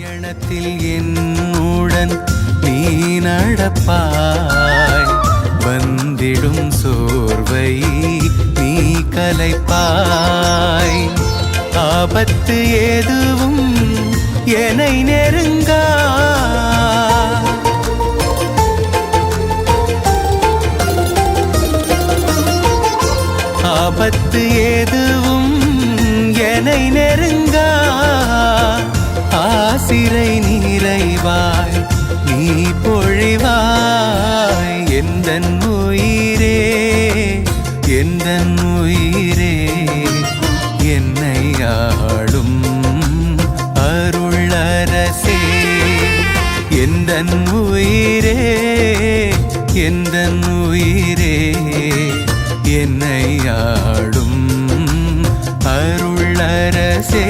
பயணத்தில் என்னுடன் நீ நடப்பாய், வந்திடும் சோர்வை நீ கலைப்பாய். ஆபத்து எதுவும் என்னை நெருங்கா, ஆபத்து எதுவும் என்னை நெருங்கா. ஆசிரை நிறைவாய் நீ பொழிவாய். எந்தன் உயிரே, எந்தன் உயிரே, என்னை ஆளும் அருளரசே. எந்தன் உயிரே, எந்தன் உயிரே, என்னை ஆளும் அருளரசே.